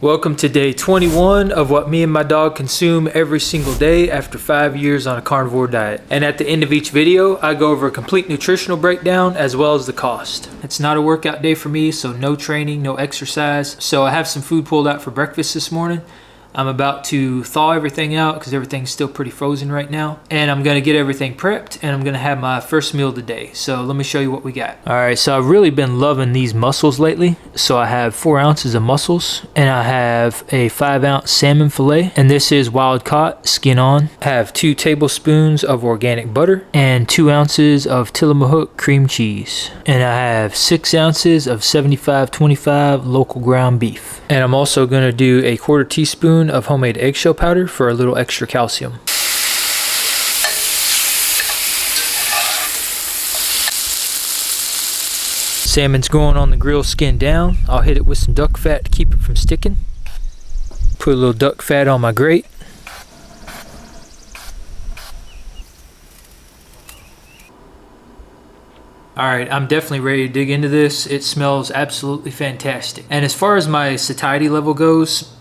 Welcome to day 21 of what me and my dog consume every single day after 5 years on a carnivore diet. And at the end of each video, I go over a complete nutritional breakdown as well as the cost. It's not a workout day for me, so no training, no exercise. So I have some food pulled out for breakfast this morning. I'm about to thaw everything out because everything's still pretty frozen right now. And I'm gonna get everything prepped and I'm gonna have my first meal of the day. So let me show you what we got. All right, so I've really been loving these mussels lately. So I have 4 ounces of mussels and I have a 5-ounce salmon fillet. And this is wild caught, skin on. I have 2 tablespoons of organic butter and 2 ounces of Tillamook cream cheese. And I have 6 ounces of 75/25 local ground beef. And I'm also gonna do a 1/4 teaspoon of homemade eggshell powder for a little extra calcium. Salmon's going on the grill, skin down. I'll hit it with some duck fat to keep it from sticking. Put a little duck fat on my grate. Alright, I'm definitely ready to dig into this. It smells absolutely fantastic. And as far as my satiety level goes,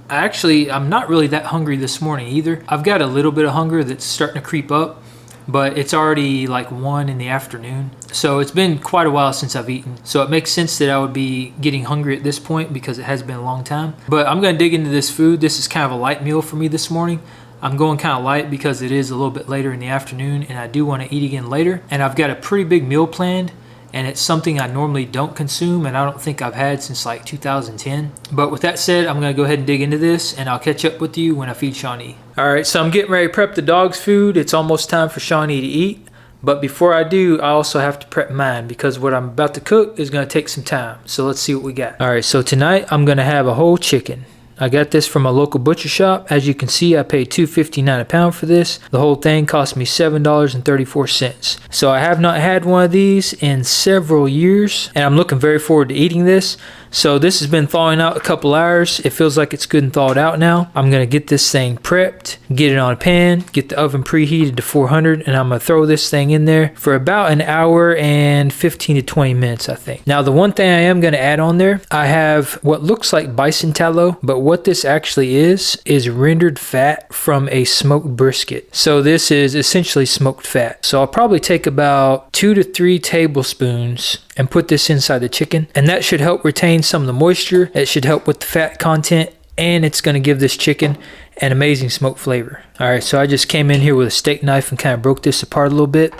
I'm not really that hungry this morning either. I've got a little bit of hunger that's starting to creep up, but it's already like 1 in the afternoon. So it's been quite a while since I've eaten. So it makes sense that I would be getting hungry at this point because it has been a long time. But I'm gonna dig into this food. This is kind of a light meal for me this morning. I'm going kind of light because it is a little bit later in the afternoon and I do want to eat again later. And I've got a pretty big meal planned and it's something I normally don't consume and I don't think I've had since like 2010. But with that said, I'm going to go ahead and dig into this and I'll catch up with you when I feed Shawnee. Alright, so I'm getting ready to prep the dog's food. It's almost time for Shawnee to eat. But before I do, I also have to prep mine because what I'm about to cook is going to take some time. So let's see what we got. Alright, so tonight I'm going to have a whole chicken. I got this from a local butcher shop. As you can see, I paid $2.59 a pound for this. The whole thing cost me $7.34. So I have not had one of these in several years, and I'm looking very forward to eating this. So this has been thawing out a couple hours. It feels like it's good and thawed out now. I'm gonna get this thing prepped, get it on a pan, get the oven preheated to 400, and I'm gonna throw this thing in there for about an hour and 15 to 20 minutes, I think. Now, the one thing I am gonna add on there, I have what looks like bison tallow, but what this actually is rendered fat from a smoked brisket. So this is essentially smoked fat. So I'll probably take about 2 to 3 tablespoons and put this inside the chicken, and that should help retain some of the moisture. It should help with the fat content, and it's going to give this chicken an amazing smoked flavor. All right, so I just came in here with a steak knife and kind of broke this apart a little bit,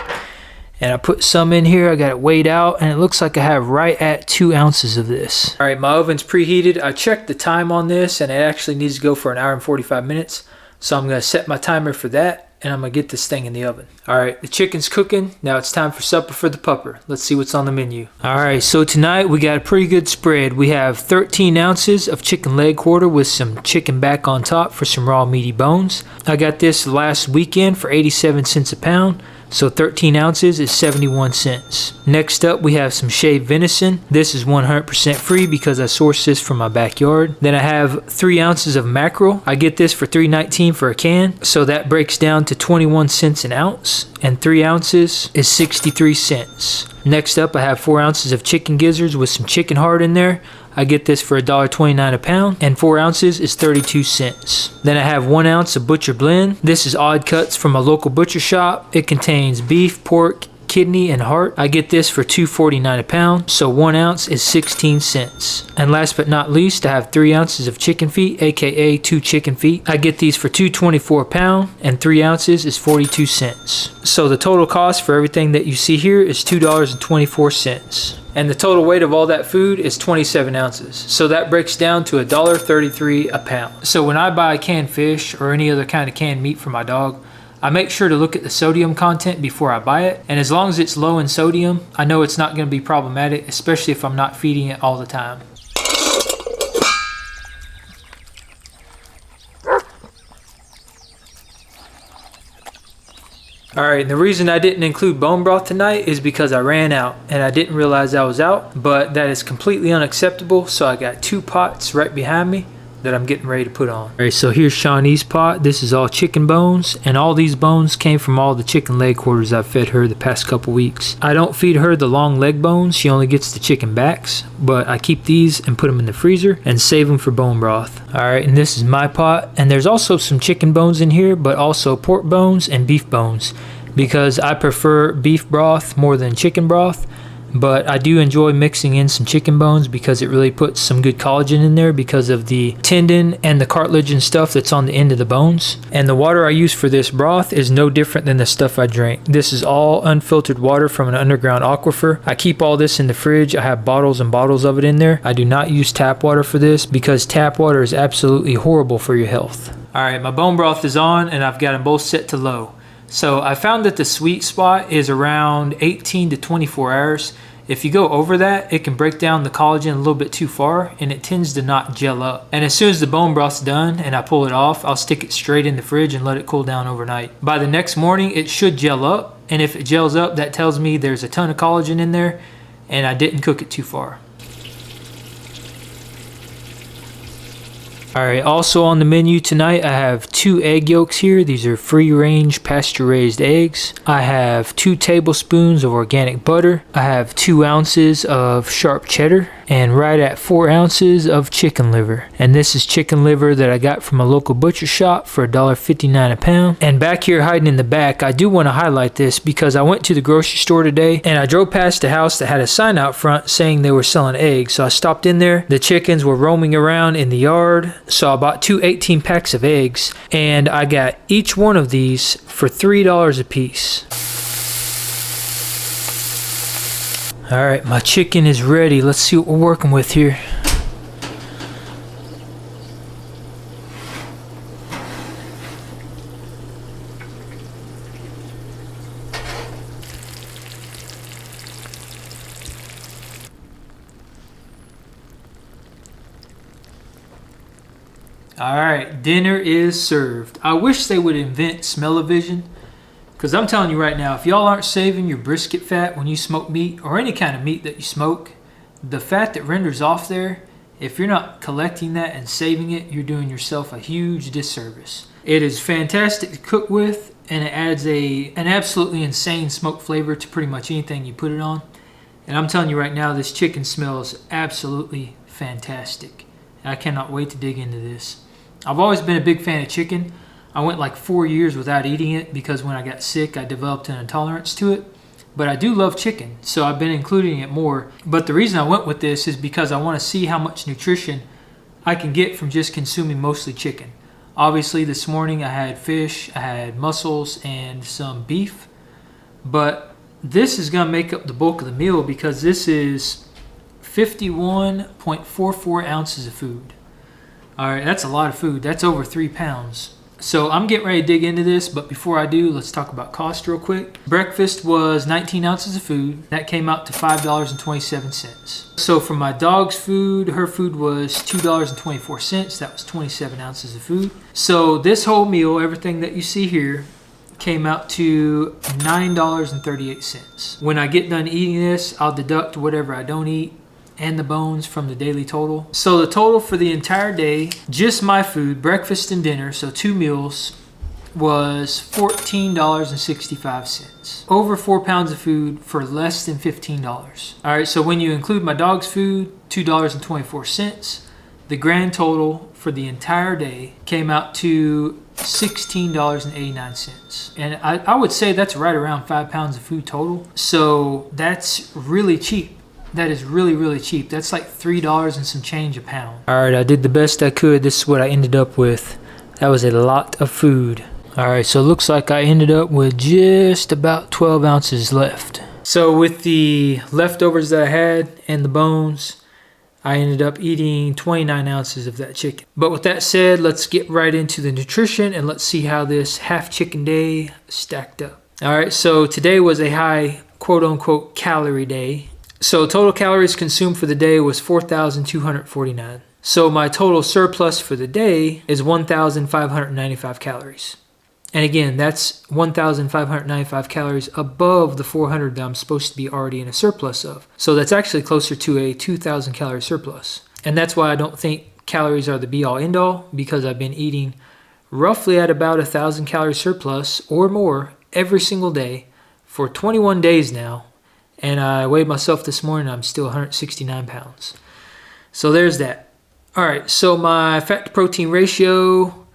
and I put some in here. I got it weighed out, and it looks like I have right at 2 ounces of this. All right, my oven's preheated. I checked the time on this, and it actually needs to go for an hour and 45 minutes. So I'm going to set my timer for that, and I'm going to get this thing in the oven. All right, the chicken's cooking. Now it's time for supper for the pupper. Let's see what's on the menu. All right, so tonight we got a pretty good spread. We have 13 ounces of chicken leg quarter with some chicken back on top for some raw meaty bones. I got this last weekend for 87 cents a pound. So 13 ounces is 71 cents. Next up, we have some shaved venison. This is 100% free because I sourced this from my backyard. Then I have 3 ounces of mackerel. I get this for $3.19 for a can. So that breaks down to 21 cents an ounce. And 3 ounces is 63 cents. Next up, I have 4 ounces of chicken gizzards with some chicken heart in there. I get this for $1.29 a pound, and 4 ounces is 32 cents. Then I have 1 ounce of butcher blend. This is odd cuts from a local butcher shop. It contains beef, pork, kidney, and heart. I get this for $2.49 a pound, so 1 ounce is 16 cents. And last but not least, I have 3 ounces of chicken feet, aka 2 chicken feet. I get these for $2.24 a pound, and 3 ounces is 42 cents. So the total cost for everything that you see here is $2.24. And the total weight of all that food is 27 ounces. So that breaks down to $1.33 a pound. So when I buy canned fish or any other kind of canned meat for my dog, I make sure to look at the sodium content before I buy it. And as long as it's low in sodium, I know it's not going to be problematic, especially if I'm not feeding it all the time. Alright, and the reason I didn't include bone broth tonight is because I ran out and I didn't realize I was out, but that is completely unacceptable. So I got 2 pots right behind me that I'm getting ready to put on. All right, so here's Shawnee's pot. This is all chicken bones, and all these bones came from all the chicken leg quarters I've fed her the past couple weeks. I don't feed her the long leg bones. She only gets the chicken backs, but I keep these and put them in the freezer and save them for bone broth. All right, and this is my pot, and there's also some chicken bones in here, but also pork bones and beef bones, because I prefer beef broth more than chicken broth. But I do enjoy mixing in some chicken bones because it really puts some good collagen in there because of the tendon and the cartilage and stuff that's on the end of the bones. And the water I use for this broth is no different than the stuff I drink. This is all unfiltered water from an underground aquifer. I keep all this in the fridge. I have bottles and bottles of it in there. I do not use tap water for this because tap water is absolutely horrible for your health. All right, my bone broth is on and I've got them both set to low. So I found that the sweet spot is around 18 to 24 hours. If you go over that, it can break down the collagen a little bit too far and it tends to not gel up. And as soon as the bone broth's done and I pull it off, I'll stick it straight in the fridge and let it cool down overnight. By the next morning, it should gel up. And if it gels up, that tells me there's a ton of collagen in there and I didn't cook it too far. Alright, also on the menu tonight, I have 2 egg yolks here. These are free-range pasture-raised eggs. I have 2 tablespoons of organic butter. I have 2 ounces of sharp cheddar and right at 4 ounces of chicken liver. And this is chicken liver that I got from a local butcher shop for $1.59 a pound. And back here hiding in the back, I do want to highlight this because I went to the grocery store today and I drove past a house that had a sign out front saying they were selling eggs. So I stopped in there. The chickens were roaming around in the yard. So I bought 2 18 packs of eggs and I got each one of these for $3 a piece. All right, my chicken is ready. Let's see what we're working with here. All right, dinner is served. I wish they would invent smell-o-vision, because I'm telling you right now, if y'all aren't saving your brisket fat when you smoke meat, or any kind of meat that you smoke, the fat that renders off there, if you're not collecting that and saving it, you're doing yourself a huge disservice. It is fantastic to cook with, and it adds an absolutely insane smoke flavor to pretty much anything you put it on. And I'm telling you right now, this chicken smells absolutely fantastic. I cannot wait to dig into this. I've always been a big fan of chicken. I went like 4 years without eating it because when I got sick, I developed an intolerance to it. But I do love chicken, so I've been including it more. But the reason I went with this is because I want to see how much nutrition I can get from just consuming mostly chicken. Obviously, this morning I had fish, I had mussels, and some beef. But this is going to make up the bulk of the meal because this is 51.44 ounces of food. All right, that's a lot of food. That's over 3 pounds. So I'm getting ready to dig into this, but before I do, let's talk about cost real quick. Breakfast was 19 ounces of food. That came out to $5.27. So for my dog's food, her food was $2.24. That was 27 ounces of food. So this whole meal, everything that you see here, came out to $9.38. When I get done eating this, I'll deduct whatever I don't eat and the bones from the daily total. So the total for the entire day, just my food, breakfast and dinner, so 2 meals, was $14.65. Over 4 pounds of food for less than $15. All right, so when you include my dog's food, $2.24, the grand total for the entire day came out to $16.89. And I would say that's right around 5 pounds of food total. So that's really cheap. That is really, really cheap. That's like $3 and some change a pound. All right, I did the best I could. This is what I ended up with. That was a lot of food. All right, so it looks like I ended up with just about 12 ounces left. So with the leftovers that I had and the bones, I ended up eating 29 ounces of that chicken. But with that said, let's get right into the nutrition and let's see how this half chicken day stacked up. All right, so today was a high quote-unquote calorie day. So total calories consumed for the day was 4,249. So my total surplus for the day is 1,595 calories. And again, that's 1,595 calories above the 400 that I'm supposed to be already in a surplus of. So that's actually closer to a 2,000 calorie surplus. And that's why I don't think calories are the be all end all because I've been eating roughly at about 1,000 calorie surplus or more every single day for 21 days now. And I weighed myself this morning, I'm still 169 pounds. So there's that. All right, so my fat to protein ratio, a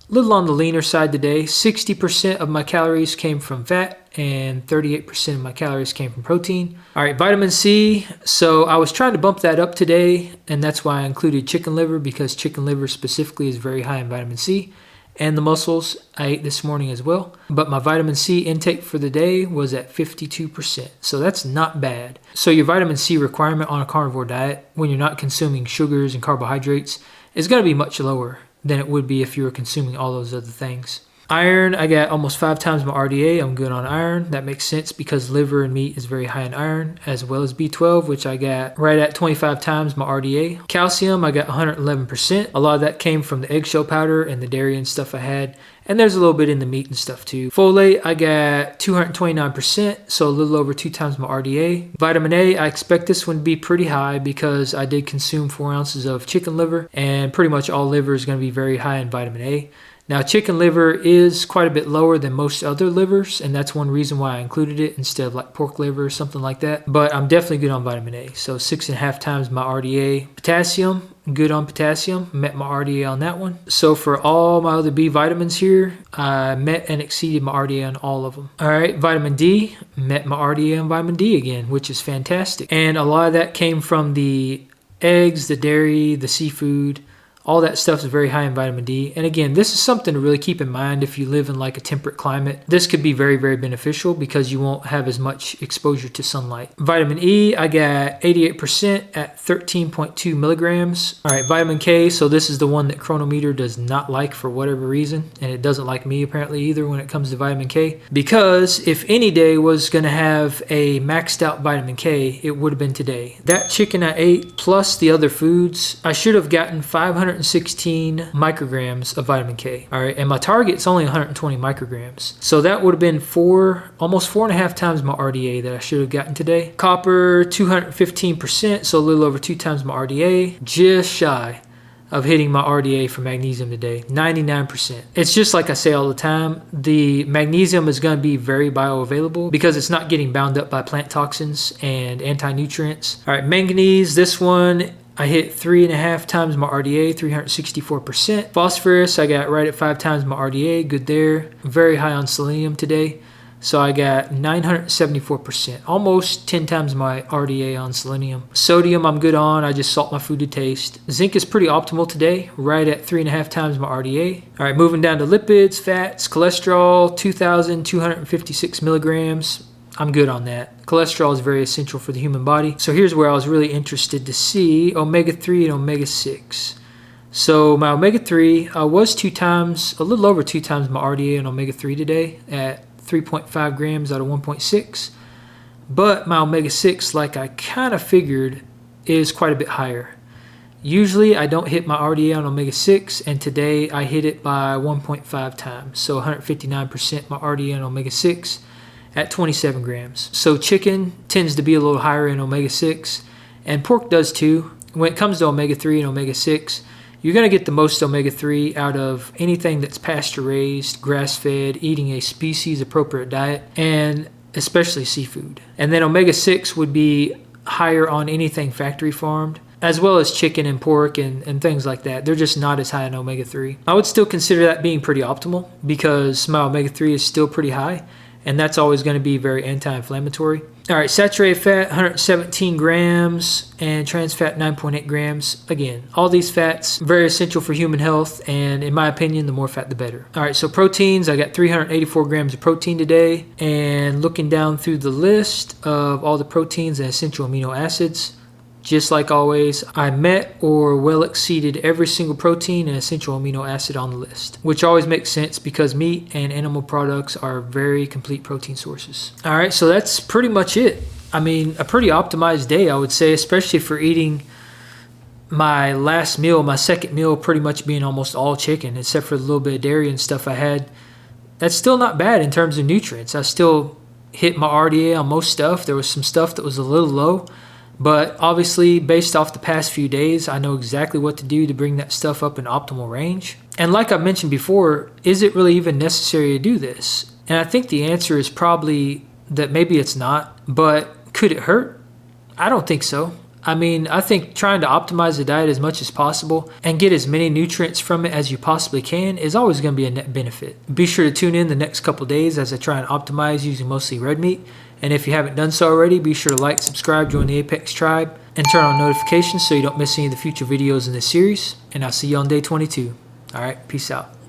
little on the leaner side today. 60% of my calories came from fat and 38% of my calories came from protein. All right, vitamin C. So I was trying to bump that up today, and that's why I included chicken liver, because chicken liver specifically is very high in vitamin C. And the mussels I ate this morning as well. But my vitamin C intake for the day was at 52%. So that's not bad. So your vitamin C requirement on a carnivore diet, when you're not consuming sugars and carbohydrates, is going to be much lower than it would be if you were consuming all those other things. Iron, I got almost 5 times my RDA. I'm good on iron. That makes sense because liver and meat is very high in iron, as well as B12, which I got right at 25 times my RDA. Calcium, I got 111%. A lot of that came from the eggshell powder and the dairy and stuff I had. And there's a little bit in the meat and stuff too. Folate, I got 229%, so a little over 2 times my RDA. Vitamin A, I expect this one to be pretty high because I did consume 4 ounces of chicken liver, and pretty much all liver is going to be very high in vitamin A. Now, chicken liver is quite a bit lower than most other livers, and that's one reason why I included it instead of like pork liver or something like that. But I'm definitely good on vitamin A, so 6.5 times my RDA. Potassium, good on potassium, met my RDA on that one. So for all my other B vitamins here, I met and exceeded my RDA on all of them. All right, vitamin D, met my RDA on vitamin D again, which is fantastic. And a lot of that came from the eggs, the dairy, the seafood. All that stuff is very high in vitamin D. And again, this is something to really keep in mind if you live in like a temperate climate. This could be very, very beneficial because you won't have as much exposure to sunlight. Vitamin E, I got 88% at 13.2 milligrams. All right, vitamin K. So this is the one that Chronometer does not like for whatever reason. And it doesn't like me apparently either when it comes to vitamin K. Because if any day was going to have a maxed out vitamin K, it would have been today. That chicken I ate plus the other foods, I should have gotten 516 micrograms of vitamin K. All right, and my target's only 120 micrograms. So that would have been almost 4.5 times my RDA that I should have gotten today. Copper, 215%, so a little over 2 times my RDA. Just shy of hitting my RDA for magnesium today, 99%. It's just like I say all the time, the magnesium is going to be very bioavailable because it's not getting bound up by plant toxins and anti-nutrients. All right, manganese, this one, I hit 3.5 times my RDA, 364%. Phosphorus, I got right at 5 times my RDA, good there. Very high on selenium today. So I got 974%, almost 10 times my RDA on selenium. Sodium, I'm good on. I just salt my food to taste. Zinc is pretty optimal today, right at 3.5 times my RDA. All right, moving down to lipids, fats, cholesterol, 2,256 milligrams. I'm good on that. Cholesterol is very essential for the human body. So here's where I was really interested to see omega-3 and omega-6. So my omega-3 was 2 times, a little over 2 times my RDA on omega-3 today at 3.5 grams out of 1.6. But my omega-6, like I kind of figured, is quite a bit higher. Usually I don't hit my RDA on omega-6, and today I hit it by 1.5 times. So 159% my RDA on omega-6 at 27 grams. So chicken tends to be a little higher in omega-6, and pork does too. When it comes to omega-3 and omega-6, you're going to get the most omega-3 out of anything that's pasture-raised, grass-fed, eating a species-appropriate diet, and especially seafood. And then omega-6 would be higher on anything factory-farmed, as well as chicken and pork and things like that. They're just not as high in omega-3. I would still consider that being pretty optimal because my omega-3 is still pretty high, and that's always going to be very anti-inflammatory. All right, saturated fat, 117 grams, and trans fat, 9.8 grams. Again, all these fats, very essential for human health, and in my opinion, the more fat, the better. All right, so proteins, I got 384 grams of protein today, and looking down through the list of all the proteins and essential amino acids, just like always, I met or well exceeded every single protein and essential amino acid on the list, which always makes sense because meat and animal products are very complete protein sources. All right, so that's pretty much it. I mean, a pretty optimized day, I would say, especially for eating my last meal, my second meal, pretty much being almost all chicken, except for the little bit of dairy and stuff I had. That's still not bad in terms of nutrients. I still hit my RDA on most stuff. There was some stuff that was a little low, But obviously, based off the past few days, I know exactly what to do to bring that stuff up in optimal range. And like I mentioned before, is it really even necessary to do this? And I think the answer is probably that maybe it's not, but could it hurt? I don't think so. I mean, I think trying to optimize the diet as much as possible and get as many nutrients from it as you possibly can is always going to be a net benefit. Be sure to tune in the next couple days as I try and optimize using mostly red meat. And if you haven't done so already, be sure to like, subscribe, join the Apex Tribe, and turn on notifications so you don't miss any of the future videos in this series. And I'll see you on day 22. All right, peace out.